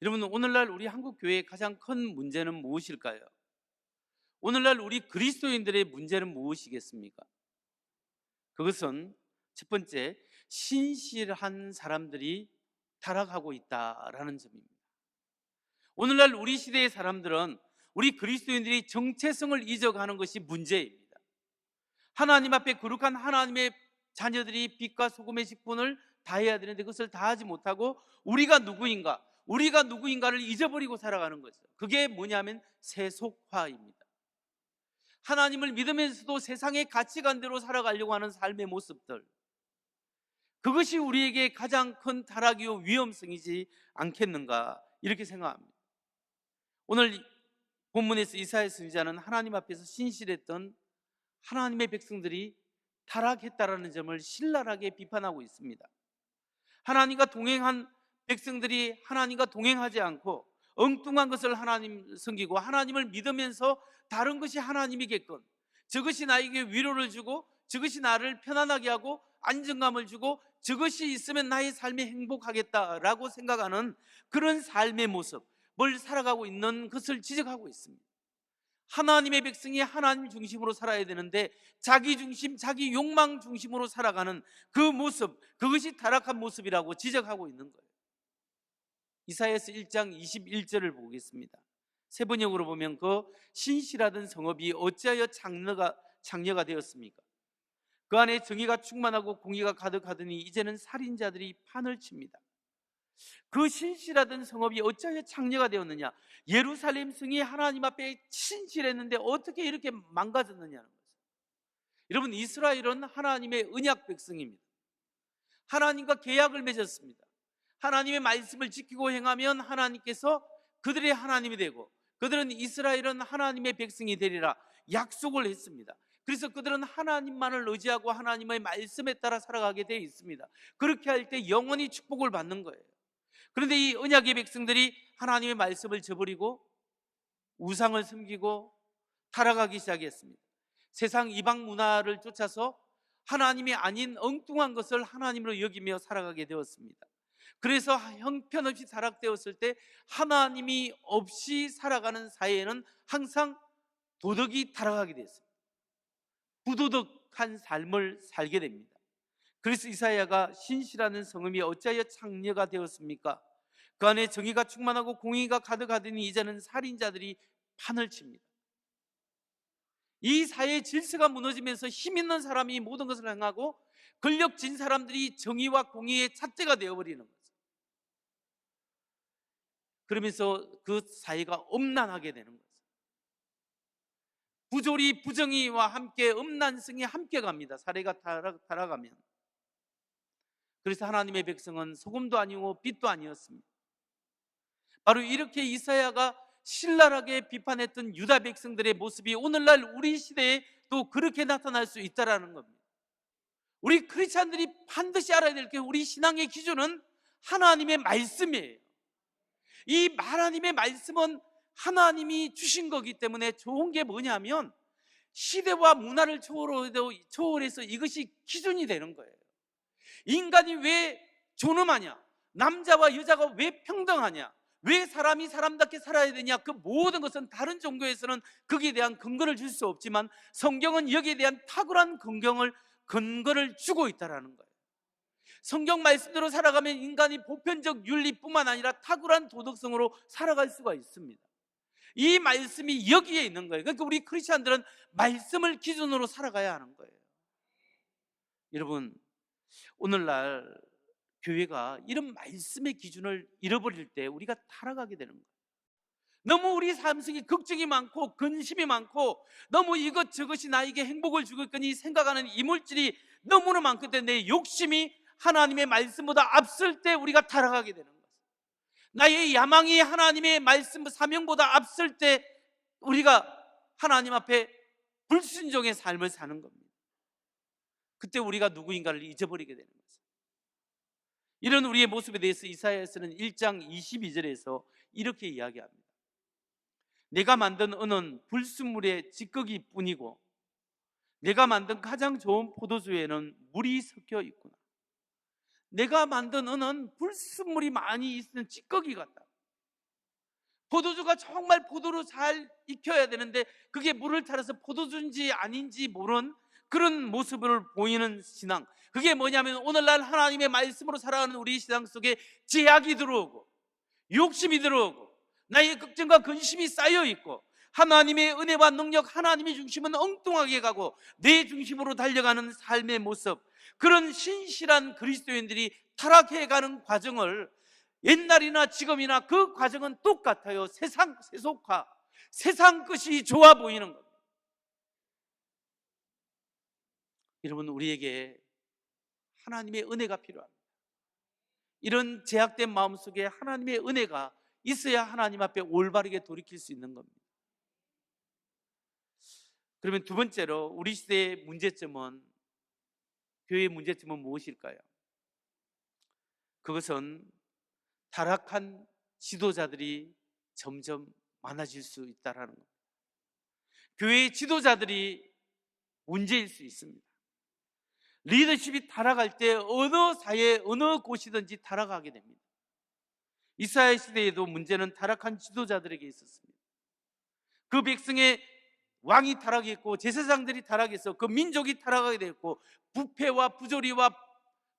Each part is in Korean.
여러분, 오늘날 우리 한국 교회의 가장 큰 문제는 무엇일까요? 오늘날 우리 그리스도인들의 문제는 무엇이겠습니까? 그것은 첫 번째, 신실한 사람들이 타락하고 있다라는 점입니다. 오늘날 우리 시대의 사람들은 우리 그리스도인들이 정체성을 잊어가는 것이 문제입니다. 하나님 앞에 거룩한 하나님의 자녀들이 빛과 소금의 직분을 다해야 되는데 그것을 다하지 못하고 우리가 누구인가를 잊어버리고 살아가는 거죠. 그게 뭐냐면 세속화입니다. 하나님을 믿으면서도 세상의 가치관대로 살아가려고 하는 삶의 모습들, 그것이 우리에게 가장 큰 타락이요 위험성이지 않겠는가, 이렇게 생각합니다. 오늘 본문에서 이사야 선지자는 하나님 앞에서 신실했던 하나님의 백성들이 타락했다라는 점을 신랄하게 비판하고 있습니다. 하나님과 동행한 백성들이 하나님과 동행하지 않고 엉뚱한 것을 하나님 섬기고 하나님을 믿으면서 다른 것이 하나님이겠건, 저것이 나에게 위로를 주고 저것이 나를 편안하게 하고 안정감을 주고 저것이 있으면 나의 삶이 행복하겠다라고 생각하는 그런 삶의 모습을 살아가고 있는 것을 지적하고 있습니다. 하나님의 백성이 하나님 중심으로 살아야 되는데 자기 중심, 자기 욕망 중심으로 살아가는 그 모습, 그것이 타락한 모습이라고 지적하고 있는 거예요. 이사야서 1장 21절을 보겠습니다. 세 번역으로 보면 그 신실하던 성읍이 어찌하여 창녀가 되었습니까? 그 안에 정의가 충만하고 공의가 가득하더니 이제는 살인자들이 판을 칩니다. 그 신실하던 성읍이 어찌하여 창녀가 되었느냐? 예루살렘 성이 하나님 앞에 신실했는데 어떻게 이렇게 망가졌느냐는 거죠. 여러분, 이스라엘은 하나님의 언약 백성입니다. 하나님과 계약을 맺었습니다. 하나님의 말씀을 지키고 행하면 하나님께서 그들의 하나님이 되고 그들은 이스라엘은 하나님의 백성이 되리라 약속을 했습니다. 그래서 그들은 하나님만을 의지하고 하나님의 말씀에 따라 살아가게 되어 있습니다. 그렇게 할 때 영원히 축복을 받는 거예요. 그런데 이 언약의 백성들이 하나님의 말씀을 저버리고 우상을 섬기고 타락하기 시작했습니다. 세상 이방 문화를 쫓아서 하나님이 아닌 엉뚱한 것을 하나님으로 여기며 살아가게 되었습니다. 그래서 형편없이 타락되었을 때 하나님이 없이 살아가는 사회에는 항상 도덕이 타락하게 됐습니다. 부도덕한 삶을 살게 됩니다. 그래서 이사야가 신실하는 성읍이 어찌하여 창녀가 되었습니까? 그 안에 정의가 충만하고 공의가 가득하더니 이제는 살인자들이 판을 칩니다. 이 사회의 질서가 무너지면서 힘 있는 사람이 모든 것을 행하고 권력진 사람들이 정의와 공의의 잣대가 되어버리는 거죠. 그러면서 그 사회가 엄난하게 되는 거죠. 부조리, 부정의와 함께 음란성이 함께 갑니다. 사회가 타락하면. 그래서 하나님의 백성은 소금도 아니고 빛도 아니었습니다. 바로 이렇게 이사야가 신랄하게 비판했던 유다 백성들의 모습이 오늘날 우리 시대에 또 그렇게 나타날 수 있다는 겁니다. 우리 크리스찬들이 반드시 알아야 될 게 우리 신앙의 기준은 하나님의 말씀이에요. 이 하나님의 말씀은 하나님이 주신 거기 때문에 좋은 게 뭐냐면 시대와 문화를 초월해서 이것이 기준이 되는 거예요. 인간이 왜 존엄하냐? 남자와 여자가 왜 평등하냐? 왜 사람이 사람답게 살아야 되냐? 그 모든 것은 다른 종교에서는 거기에 대한 근거를 줄 수 없지만 성경은 여기에 대한 탁월한 근거를 주고 있다는 거예요. 성경 말씀대로 살아가면 인간이 보편적 윤리뿐만 아니라 탁월한 도덕성으로 살아갈 수가 있습니다. 이 말씀이 여기에 있는 거예요. 그러니까 우리 크리스찬들은 말씀을 기준으로 살아가야 하는 거예요. 여러분, 오늘날 교회가 이런 말씀의 기준을 잃어버릴 때 우리가 타락하게 되는 거예요. 너무 우리 삶 속에 걱정이 많고 근심이 많고 너무 이것저것이 나에게 행복을 주길 거니 생각하는 이물질이 너무나 많기 때문에 내 욕심이 하나님의 말씀보다 앞설 때 우리가 타락하게 되는 거예요. 나의 야망이 하나님의 말씀 사명보다 앞설 때 우리가 하나님 앞에 불순종의 삶을 사는 겁니다. 그때 우리가 누구인가를 잊어버리게 되는 거죠. 이런 우리의 모습에 대해서 이사야서는 1장 22절에서 이렇게 이야기합니다. 내가 만든 은은 불순물의 찌꺼기 뿐이고 내가 만든 가장 좋은 포도주에는 물이 섞여 있구나. 내가 만든 은은 불순물이 많이 있는 찌꺼기 같다. 포도주가 정말 포도로 잘 익혀야 되는데 그게 물을 타라서 포도주인지 아닌지 모르는 그런 모습을 보이는 신앙, 그게 뭐냐면 오늘날 하나님의 말씀으로 살아가는 우리 신앙 속에 제약이 들어오고 욕심이 들어오고 나의 걱정과 근심이 쌓여 있고 하나님의 은혜와 능력, 하나님의 중심은 엉뚱하게 가고 내 중심으로 달려가는 삶의 모습, 그런 신실한 그리스도인들이 타락해가는 과정을 옛날이나 지금이나 그 과정은 똑같아요. 세속화, 세상 것이 좋아 보이는 겁니다. 여러분, 우리에게 하나님의 은혜가 필요합니다. 이런 제약된 마음속에 하나님의 은혜가 있어야 하나님 앞에 올바르게 돌이킬 수 있는 겁니다. 그러면 두 번째로 우리 시대의 문제점은, 교회의 문제점은 무엇일까요? 그것은 타락한 지도자들이 점점 많아질 수 있다는 겁니다. 교회의 지도자들이 문제일 수 있습니다. 리더십이 타락할 때 어느 사회, 어느 곳이든지 타락하게 됩니다. 이스라엘 시대에도 문제는 타락한 지도자들에게 있었습니다. 그 백성의 왕이 타락했고 제사장들이 타락해서 그 민족이 타락하게 됐고 부패와 부조리와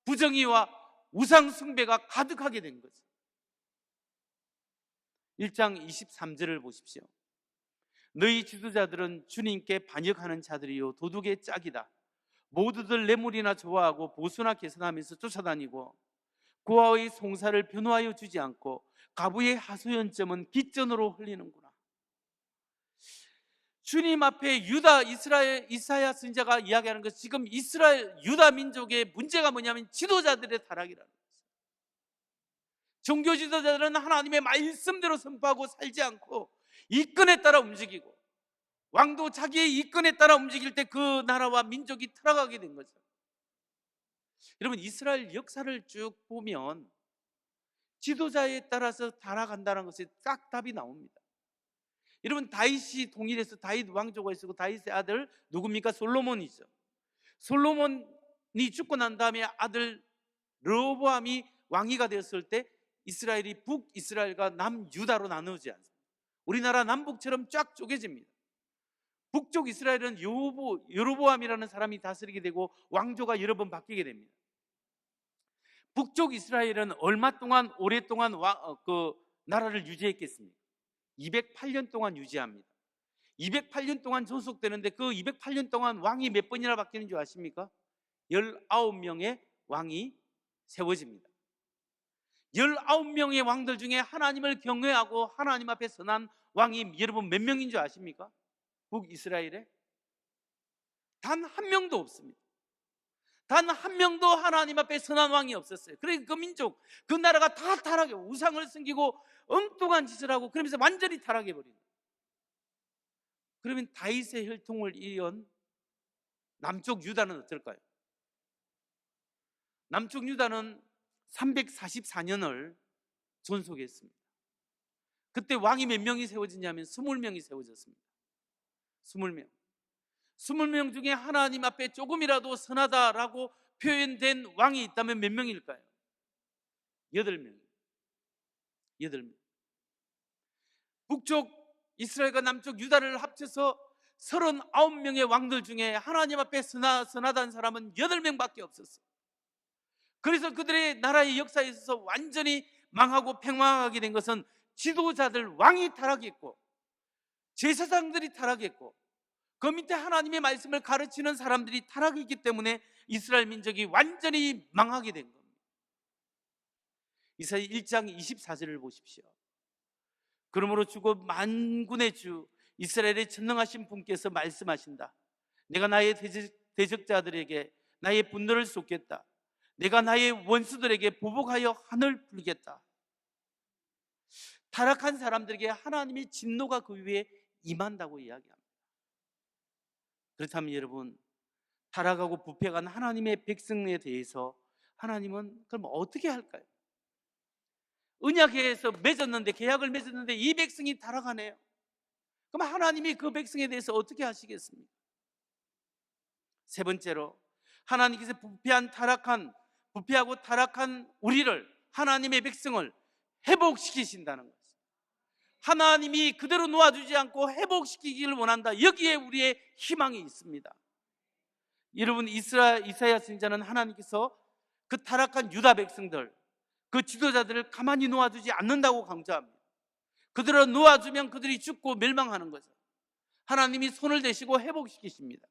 부정의와 우상 숭배가 가득하게 된 거죠. 1장 23절을 보십시오. 너희 지도자들은 주님께 반역하는 자들이요 도둑의 짝이다. 모두들 뇌물이나 좋아하고 보수나 계산하면서 쫓아다니고 고아의 송사를 변호하여 주지 않고 가부의 하소연점은 깃전으로 흘리는구나. 주님 앞에 유다, 이스라엘, 이사야 선지자가 이야기하는 것, 지금 이스라엘, 유다 민족의 문제가 뭐냐면 지도자들의 타락이라는 거죠. 종교 지도자들은 하나님의 말씀대로 선포하고 살지 않고 이권에 따라 움직이고, 왕도 자기의 이권에 따라 움직일 때 그 나라와 민족이 타락하게 된 거죠. 여러분, 이스라엘 역사를 쭉 보면 지도자에 따라서 타락한다는 것에 딱 답이 나옵니다. 여러분, 다윗이 통일해서 다윗 왕조가 있었고 다윗의 아들 누굽니까? 솔로몬이죠. 솔로몬이 죽고 난 다음에 아들 르호보암이 왕위가 되었을 때 이스라엘이 북이스라엘과 남유다로 나누지 않습니다. 우리나라 남북처럼 쫙 쪼개집니다. 북쪽 이스라엘은 여로보암이라는 사람이 다스리게 되고 왕조가 여러 번 바뀌게 됩니다. 북쪽 이스라엘은 얼마 동안 오랫동안 그 나라를 유지했겠습니까? 208년 동안 유지합니다. 208년 동안 존속되는데 그 208년 동안 왕이 몇 번이나 바뀌는 줄 아십니까? 19명의 왕이 세워집니다. 19명의 왕들 중에 하나님을 경외하고 하나님 앞에 선한 왕이 여러분 몇 명인 줄 아십니까? 북이스라엘에 단 한 명도 없습니다. 단 한 명도 하나님 앞에 선한 왕이 없었어요. 그러니까 그 민족, 그 나라가 다 타락해, 우상을 섬기고 엉뚱한 짓을 하고 그러면서 완전히 타락해버린 거예요. 그러면 다윗의 혈통을 이은 남쪽 유다는 어떨까요? 남쪽 유다는 344년을 존속했습니다. 그때 왕이 몇 명이 세워지냐면 20명이 세워졌습니다. 20명. 20명 중에 하나님 앞에 조금이라도 선하다라고 표현된 왕이 있다면 몇 명일까요? 8명. 8명. 북쪽 이스라엘과 남쪽 유다를 합쳐서 39명의 왕들 중에 하나님 앞에 선하다는 사람은 8명밖에 없었어요. 그래서 그들의 나라의 역사에 있어서 완전히 망하고 팽망하게 된 것은 지도자들, 왕이 타락했고 제사장들이 타락했고 그 밑에 하나님의 말씀을 가르치는 사람들이 타락했기 때문에 이스라엘 민족이 완전히 망하게 된 겁니다. 이사야 1장 24절을 보십시오. 그러므로 주고 만군의 주 이스라엘의 전능하신 분께서 말씀하신다. 내가 나의 대적자들에게 나의 분노를 쏟겠다. 내가 나의 원수들에게 보복하여 하늘 풀겠다. 타락한 사람들에게 하나님의 진노가 그 위에 임한다고 이야기합니다. 그렇다면 여러분, 타락하고 부패한 하나님의 백성에 대해서 하나님은 그럼 어떻게 할까요? 언약에서 맺었는데, 계약을 맺었는데 이 백성이 타락하네요. 그럼 하나님이 그 백성에 대해서 어떻게 하시겠습니까? 세 번째로, 하나님께서 부패하고 타락한 우리를, 하나님의 백성을 회복시키신다는 것입니다. 하나님이 그대로 놓아주지 않고 회복시키기를 원한다. 여기에 우리의 희망이 있습니다. 여러분, 이사야 선지자는 하나님께서 그 타락한 유다 백성들, 그 지도자들을 가만히 놓아주지 않는다고 강조합니다. 그들을 놓아주면 그들이 죽고 멸망하는 거죠. 하나님이 손을 대시고 회복시키십니다.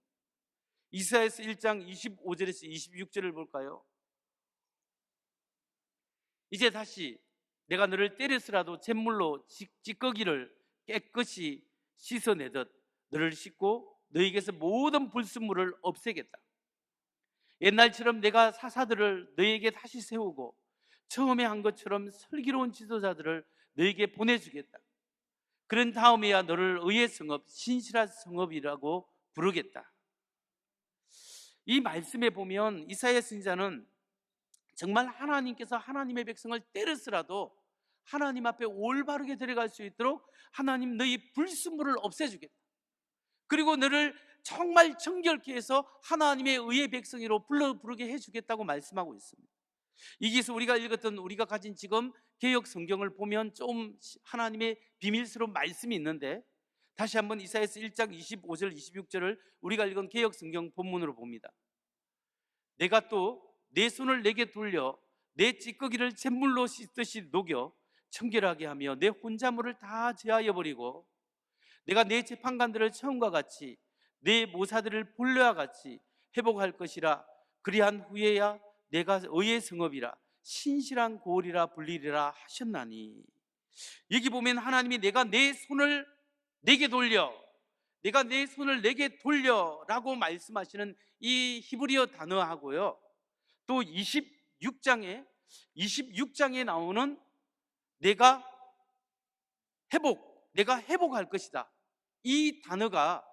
이사야서 1장 25절에서 26절을 볼까요? 이제 다시 내가 너를 때려서라도 잿물로 찌꺼기를 깨끗이 씻어내듯 너를 씻고 너에게서 모든 불순물을 없애겠다. 옛날처럼 내가 사사들을 너에게 다시 세우고 처음에 한 것처럼 슬기로운 지도자들을 너에게 보내주겠다. 그런 다음에야 너를 의의 성읍, 신실한 성읍이라고 부르겠다. 이 말씀에 보면 이사야 선지자는 정말 하나님께서 하나님의 백성을 때렸으라도 하나님 앞에 올바르게 데려갈 수 있도록 하나님 너희 불순물을 없애주겠다. 그리고 너를 정말 정결케 해서 하나님의 의의 백성으로 부르게 해주겠다고 말씀하고 있습니다. 여기서 우리가 읽었던, 우리가 가진 지금 개역 성경을 보면 좀 하나님의 비밀스러운 말씀이 있는데, 다시 한번 이사야서 1장 25절 26절을 우리가 읽은 개역 성경 본문으로 봅니다. 내가 또 내 손을 내게 돌려 내 찌꺼기를 잿물로 씻듯이 녹여 청결하게 하며 내 혼자물을 다 제하여 버리고 내가 내 재판관들을 처음과 같이 내 모사들을 본래와 같이 회복할 것이라. 그리한 후에야 내가 의의 성읍이라 신실한 고을이라 불리리라 하셨나니. 여기 보면 하나님이 내가 내 손을 내게 돌려, 내가 내 손을 내게 돌려라고 말씀하시는 이 히브리어 단어하고요, 또 26장에 나오는 내가 회복할 것이다, 이 단어가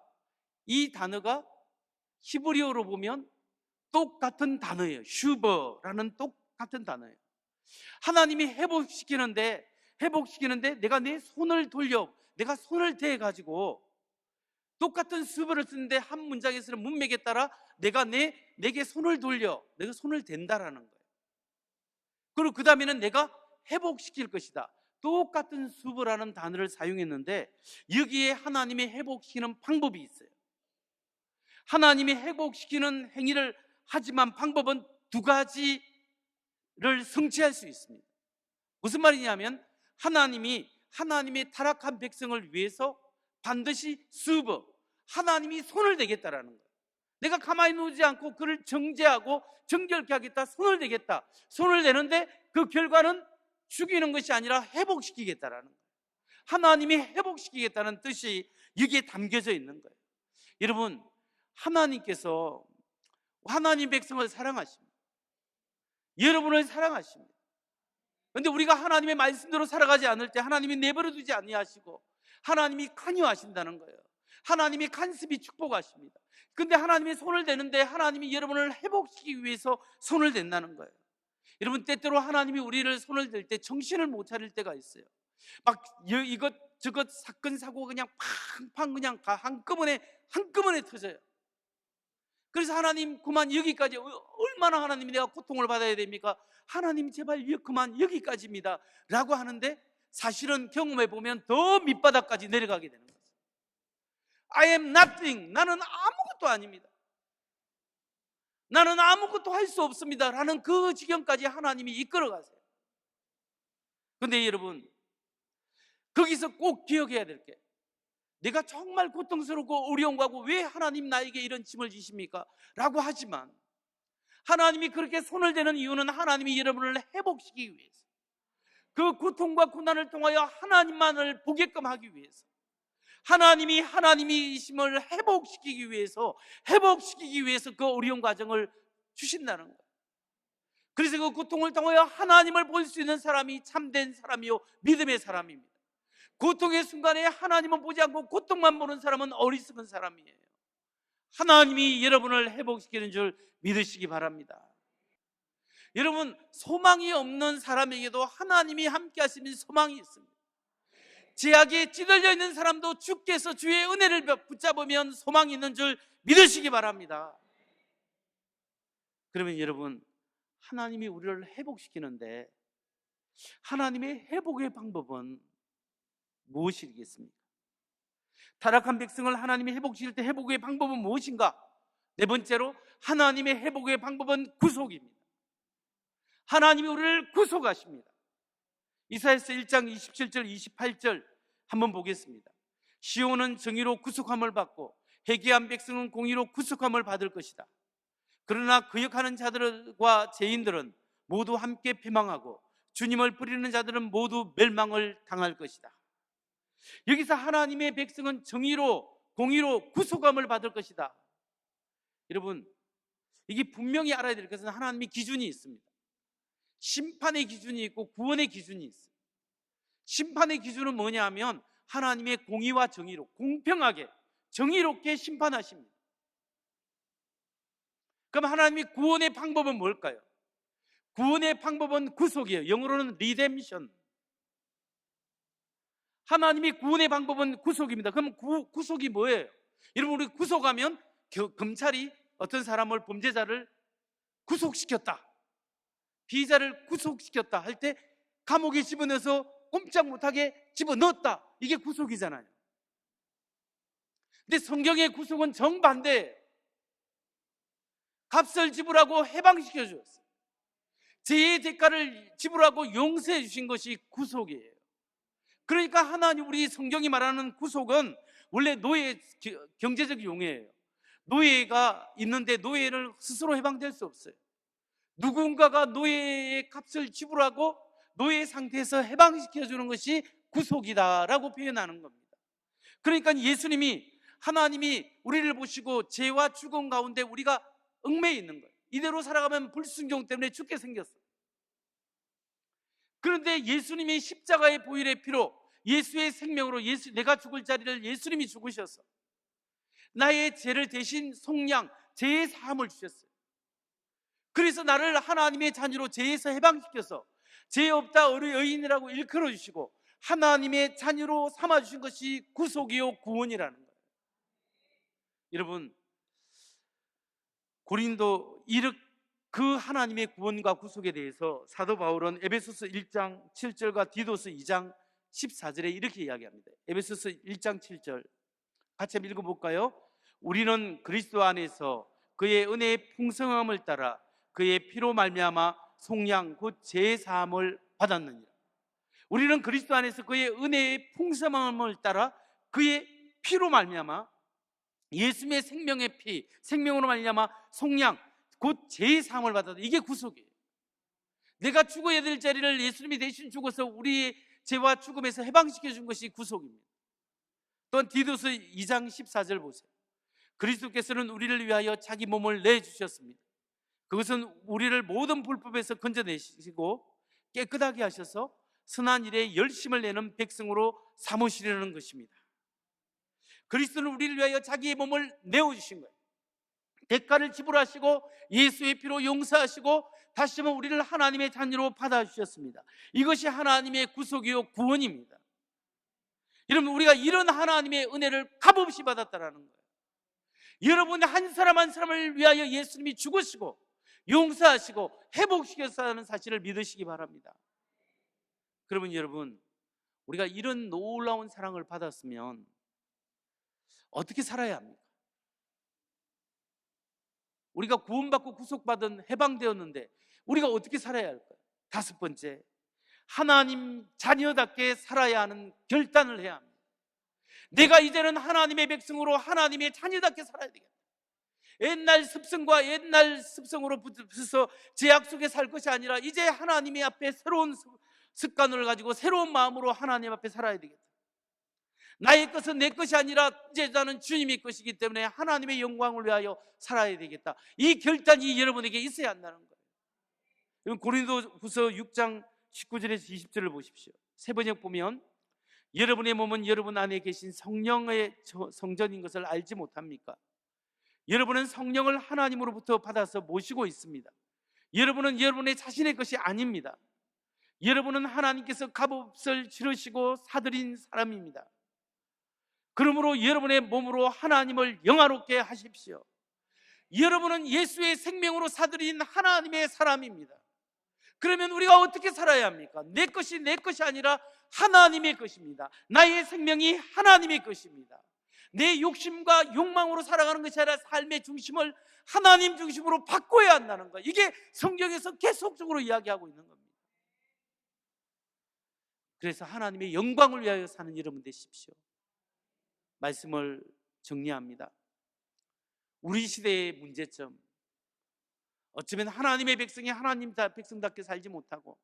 히브리어로 보면 똑같은 단어예요. 슈버라는 똑같은 단어예요. 하나님이 회복시키는데 내가 내 손을 돌려, 내가 손을 대해 가지고 똑같은 수버를 쓰는데 한 문장에서는 문맥에 따라 내가 내게 손을 돌려, 내가 손을 댄다라는 거예요. 그리고 그 다음에는 내가 회복시킬 것이다. 똑같은 수버라는 단어를 사용했는데 여기에 하나님의 회복시키는 방법이 있어요. 하나님이 회복시키는 행위를 하지만 방법은 두 가지를 성취할 수 있습니다. 무슨 말이냐면 하나님의 타락한 백성을 위해서 반드시 하나님이 손을 대겠다라는 거예요. 내가 가만히 놓지 않고 그를 정죄하고 정결케 하겠다, 손을 대겠다. 손을 대는데 그 결과는 죽이는 것이 아니라 회복시키겠다라는 거예요. 하나님이 회복시키겠다는 뜻이 여기에 담겨져 있는 거예요. 여러분, 하나님께서 하나님 백성을 사랑하십니다. 여러분을 사랑하십니다. 그런데 우리가 하나님의 말씀대로 살아가지 않을 때 하나님이 내버려 두지 아니하시고 하나님이 관여하신다는 거예요. 하나님이 간섭히 축복하십니다. 그런데 하나님이 손을 대는데 하나님이 여러분을 회복시키기 위해서 손을 댄다는 거예요. 여러분, 때때로 하나님이 우리를 손을 댈 때 정신을 못 차릴 때가 있어요. 막 이것 사건 사고가 그냥 팡팡 그냥 한꺼번에 터져요. 그래서 하나님 그만 여기까지, 얼마나 하나님이 내가 고통을 받아야 됩니까? 하나님 제발 그만 여기까지입니다 라고 하는데 사실은 경험해 보면 더 밑바닥까지 내려가게 되는 거죠. I am nothing, 나는 아무것도 아닙니다, 나는 아무것도 할 수 없습니다 라는 그 지경까지 하나님이 이끌어 가세요. 그런데 여러분, 거기서 꼭 기억해야 될 게, 내가 정말 고통스럽고 어려운 거하고 왜 하나님 나에게 이런 짐을 지십니까? 라고 하지만 하나님이 그렇게 손을 대는 이유는 하나님이 여러분을 회복시키기 위해서, 그 고통과 고난을 통하여 하나님만을 보게끔 하기 위해서, 하나님이심을 회복시키기 위해서 그 어려운 과정을 주신다는 거예요. 그래서 그 고통을 통하여 하나님을 볼 수 있는 사람이 참된 사람이요 믿음의 사람입니다. 고통의 순간에 하나님은 보지 않고 고통만 보는 사람은 어리석은 사람이에요. 하나님이 여러분을 회복시키는 줄 믿으시기 바랍니다. 여러분, 소망이 없는 사람에게도 하나님이 함께 하시는 소망이 있습니다. 제약에 찌들려 있는 사람도 주께서 주의 은혜를 붙잡으면 소망이 있는 줄 믿으시기 바랍니다. 그러면 여러분, 하나님이 우리를 회복시키는데 하나님의 회복의 방법은 무엇이겠습니까? 타락한 백성을 하나님이 회복시킬 때 회복의 방법은 무엇인가? 네 번째로 하나님의 회복의 방법은 구속입니다. 하나님이 우리를 구속하십니다. 이사야서 1장 27절 28절 한번 보겠습니다. 시온은 정의로 구속함을 받고 회개한 백성은 공의로 구속함을 받을 것이다. 그러나 거역하는 자들과 죄인들은 모두 함께 패망하고 주님을 부리는 자들은 모두 멸망을 당할 것이다. 여기서 하나님의 백성은 정의로 공의로 구속함을 받을 것이다. 여러분, 이게 분명히 알아야 될 것은 하나님의 기준이 있습니다. 심판의 기준이 있고 구원의 기준이 있어요. 심판의 기준은 뭐냐 하면 하나님의 공의와 정의로 공평하게 정의롭게 심판하십니다. 그럼 하나님의 구원의 방법은 뭘까요? 구원의 방법은 구속이에요. 영어로는 redemption. 하나님의 구원의 방법은 구속입니다. 그럼 구속이 뭐예요? 여러분, 우리 구속하면 검찰이 어떤 사람을, 범죄자를 구속시켰다, 피의자를 구속시켰다 할 때 감옥에 집어넣어서 꼼짝 못하게 집어넣었다, 이게 구속이잖아요. 근데 성경의 구속은 정반대예요. 값을 지불하고 해방시켜 주었어요. 죄의 대가를 지불하고 용서해 주신 것이 구속이에요. 그러니까 하나님, 우리 성경이 말하는 구속은 원래 노예, 경제적 용해예요. 노예가 있는데 노예를 스스로 해방될 수 없어요. 누군가가 노예의 값을 지불하고 노예 상태에서 해방시켜 주는 것이 구속이다라고 표현하는 겁니다. 그러니까 예수님이, 하나님이 우리를 보시고 죄와 죽음 가운데 우리가 얽매여 있는 거예요. 이대로 살아가면 불순종 때문에 죽게 생겼어요. 그런데 예수님이 십자가의 보혈의 피로, 예수의 생명으로, 내가 죽을 자리를 예수님이 죽으셔서 나의 죄를 대신 속량, 죄의 사함을 주셨어요. 그래서 나를 하나님의 자녀로 죄에서 해방시켜서 죄 없다 의인이라고 일컬어 주시고 하나님의 자녀로 삼아주신 것이 구속이요 구원이라는 거예요. 여러분, 고린도 그 하나님의 구원과 구속에 대해서 사도 바울은 에베소서 1장 7절과 디도서 2장 14절에 이렇게 이야기합니다. 에베소서 1장 7절 같이 한번 읽어볼까요? 우리는 그리스도 안에서 그의 은혜의 풍성함을 따라 그의 피로 말미암아 속량 곧 죄 사함을 받았느니라. 우리는 그리스도 안에서 그의 은혜의 풍성함을 따라 그의 피로 말미암아, 예수님의 생명의 피, 생명으로 말미암아 속량 곧 죄의 사함을 받았다. 이게 구속이에요. 내가 죽어야 될 자리를 예수님이 대신 죽어서 우리의 죄와 죽음에서 해방시켜 준 것이 구속입니다. 또한 디도서 2장 14절 보세요. 그리스도께서는 우리를 위하여 자기 몸을 내주셨습니다. 그것은 우리를 모든 불법에서 건져내시고 깨끗하게 하셔서 선한 일에 열심을 내는 백성으로 삼으시려는 것입니다. 그리스도는 우리를 위하여 자기의 몸을 내어주신 거예요. 대가를 지불하시고 예수의 피로 용서하시고 다시 한번 우리를 하나님의 자녀로 받아주셨습니다. 이것이 하나님의 구속이요 구원입니다. 여러분, 우리가 이런 하나님의 은혜를 값없이 받았다는 거예요. 여러분, 한 사람 한 사람을 위하여 예수님이 죽으시고 용서하시고 회복시켰다는 사실을 믿으시기 바랍니다. 그러면 여러분, 우리가 이런 놀라운 사랑을 받았으면 어떻게 살아야 합니까? 우리가 구원받고 구속받은, 해방되었는데 우리가 어떻게 살아야 할까요? 다섯 번째, 하나님 자녀답게 살아야 하는 결단을 해야 합니다. 내가 이제는 하나님의 백성으로 하나님의 자녀답게 살아야 되겠다. 옛날 습성으로 붙어서 죄악 속에 살 것이 아니라 이제 하나님의 앞에 새로운 습관을 가지고 새로운 마음으로 하나님 앞에 살아야 되겠다. 나의 것은 내 것이 아니라 이제 나는 주님의 것이기 때문에 하나님의 영광을 위하여 살아야 되겠다. 이 결단이 여러분에게 있어야 한다는 거예요. 고린도후서 6장 19절에서 20절을 보십시오. 세 번역 보면 여러분의 몸은 여러분 안에 계신 성령의 성전인 것을 알지 못합니까? 여러분은 성령을 하나님으로부터 받아서 모시고 있습니다. 여러분은 여러분의 자신의 것이 아닙니다. 여러분은 하나님께서 값없을 치르시고 사들인 사람입니다. 그러므로 여러분의 몸으로 하나님을 영화롭게 하십시오. 여러분은 예수의 생명으로 사들인 하나님의 사람입니다. 그러면 우리가 어떻게 살아야 합니까? 내 것이 내 것이 아니라 하나님의 것입니다. 나의 생명이 하나님의 것입니다. 내 욕심과 욕망으로 살아가는 것이 아니라 삶의 중심을 하나님 중심으로 바꿔야 한다는 것, 이게 성경에서 계속적으로 이야기하고 있는 겁니다. 그래서 하나님의 영광을 위하여 사는 여러분 되십시오. 말씀을 정리합니다. 우리 시대의 문제점, 어쩌면 하나님의 백성이 하나님 백성답게 살지 못하고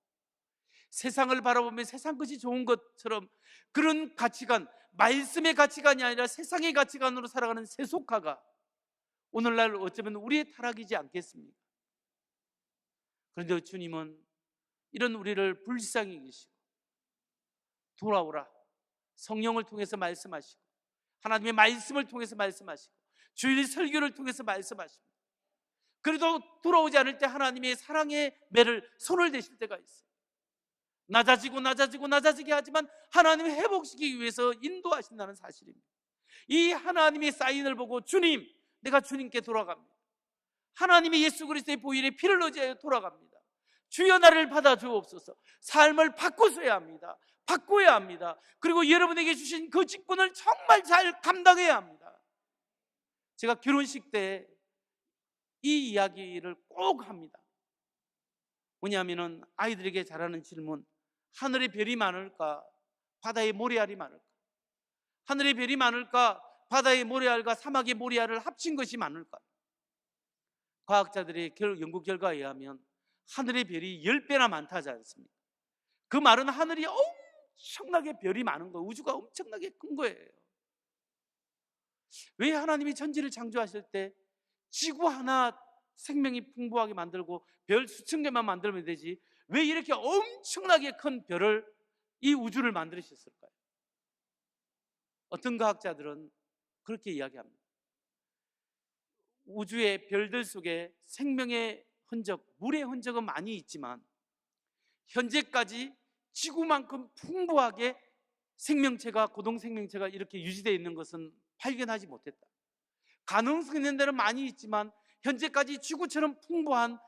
세상을 바라보면 세상 것이 좋은 것처럼 그런 가치관, 말씀의 가치관이 아니라 세상의 가치관으로 살아가는 세속화가 오늘날 어쩌면 우리의 타락이지 않겠습니까? 그런데 주님은 이런 우리를 불쌍히 여기시고 돌아오라, 성령을 통해서 말씀하시고 하나님의 말씀을 통해서 말씀하시고 주일 설교를 통해서 말씀하십니다. 그래도 돌아오지 않을 때 하나님의 사랑의 매를 손을 대실 때가 있어요. 낮아지게 하지만 하나님을 회복시키기 위해서 인도하신다는 사실입니다. 이 하나님의 사인을 보고 주님, 내가 주님께 돌아갑니다. 하나님의 예수 그리스도의 보혈에 피를 의지하여 돌아갑니다. 주여 나를 받아주옵소서. 삶을 바꿔서야 합니다. 바꿔야 합니다. 그리고 여러분에게 주신 그 직분을 정말 잘 감당해야 합니다. 제가 결혼식 때 이 이야기를 꼭 합니다. 뭐냐면은 아이들에게 잘하는 질문, 하늘에 별이 많을까? 바다에 모래알이 많을까? 하늘에 별이 많을까? 바다의 모래알과 사막의 모래알을 합친 것이 많을까? 과학자들의 연구 결과에 의하면 하늘의 별이 10배나 많다 하지 않습니까? 그 말은 하늘이 엄청나게 별이 많은 거예요. 우주가 엄청나게 큰 거예요. 왜 하나님이 천지를 창조하실 때 지구 하나 생명이 풍부하게 만들고 별 수천 개만 만들면 되지 왜 이렇게 엄청나게 큰 별을, 이 우주를 만드셨을까요? 어떤 과학자들은 그렇게 이야기합니다. 우주의 별들 속에 생명의 흔적, 물의 흔적은 많이 있지만 현재까지 지구만큼 풍부하게 생명체가, 고동생명체가 이렇게 유지되어 있는 것은 발견하지 못했다. 가능성 있는 데는 많이 있지만 현재까지 지구처럼 풍부한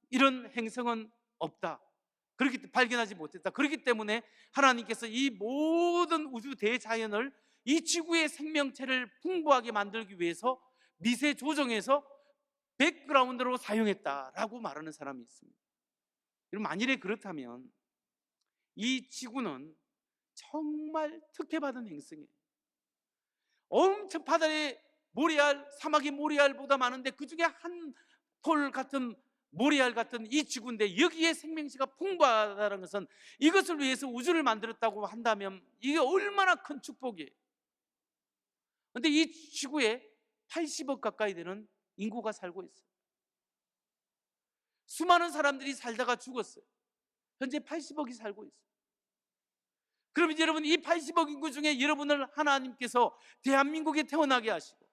이런 행성은 없다. 그렇게 발견하지 못했다. 그렇기 때문에 하나님께서 이 모든 우주 대자연을, 이 지구의 생명체를 풍부하게 만들기 위해서 미세 조정해서 백그라운드로 사용했다라고 말하는 사람이 있습니다. 만일에 그렇다면 이 지구는 정말 특혜받은 행성이에요. 엄청 바다에 모래알, 사막의 모래알보다 많은데 그 중에 한 톨 같은 모래알 같은 이 지구인데 여기에 생명체가 풍부하다는 것은 이것을 위해서 우주를 만들었다고 한다면 이게 얼마나 큰 축복이에요. 그런데 이 지구에 80억 가까이 되는 인구가 살고 있어요. 수많은 사람들이 살다가 죽었어요. 현재 80억이 살고 있어요. 그러면 여러분, 이 80억 인구 중에 여러분을 하나님께서 대한민국에 태어나게 하시고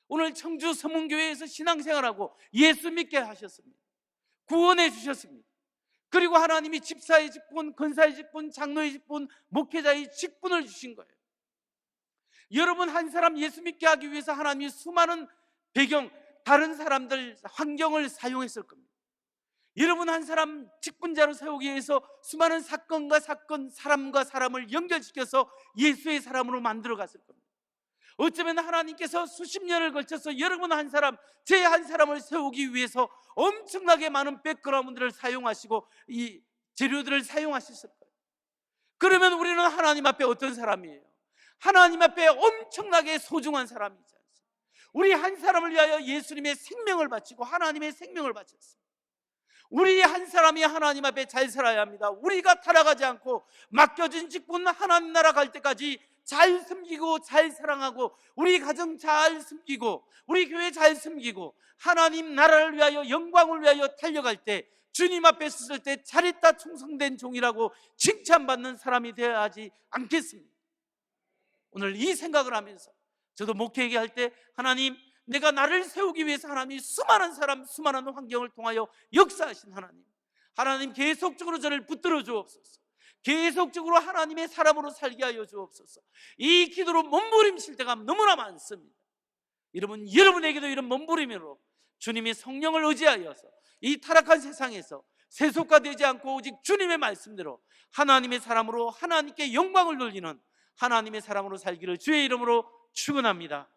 오늘 청주 서문교회에서 신앙생활하고 예수 믿게 하셨습니다. 구원해 주셨습니다. 그리고 하나님이 집사의 직분, 권사의 직분, 장로의 직분, 목회자의 직분을 주신 거예요. 여러분 한 사람 예수 믿게 하기 위해서 하나님이 수많은 배경, 다른 사람들 환경을 사용했을 겁니다. 여러분 한 사람 직분자로 세우기 위해서 수많은 사건과 사건, 사람과 사람을 연결시켜서 예수의 사람으로 만들어 갔을 겁니다. 어쩌면 하나님께서 수십 년을 걸쳐서 여러분 한 사람, 제 한 사람을 세우기 위해서 엄청나게 많은 백그라운드를 사용하시고 이 재료들을 사용하셨을 거예요. 그러면 우리는 하나님 앞에 어떤 사람이에요? 하나님 앞에 엄청나게 소중한 사람이지 않습니까? 우리 한 사람을 위하여 예수님의 생명을 바치고 하나님의 생명을 바쳤습니다. 우리 한 사람이 하나님 앞에 잘 살아야 합니다. 우리가 타락하지 않고 맡겨진 직분 하나님 나라 갈 때까지 잘 섬기고 잘 사랑하고 우리 가정 잘 섬기고 우리 교회 잘 섬기고 하나님 나라를 위하여 영광을 위하여 달려갈 때 주님 앞에 섰을 때 잘했다 충성된 종이라고 칭찬받는 사람이 되어야 하지 않겠습니까? 오늘 이 생각을 하면서 저도 목회 얘기할 때 하나님, 내가 나를 세우기 위해서 하나님이 수많은 사람, 수많은 환경을 통하여 역사하신 하나님, 하나님 계속적으로 저를 붙들어 주옵소서. 계속적으로 하나님의 사람으로 살게 하여 주옵소서. 이 기도로 몸부림칠 때가 너무나 많습니다. 여러분에게도 이런 몸부림으로 주님의 성령을 의지하여서 이 타락한 세상에서 세속화되지 않고 오직 주님의 말씀대로 하나님의 사람으로 하나님께 영광을 돌리는 하나님의 사람으로 살기를 주의 이름으로 축원합니다.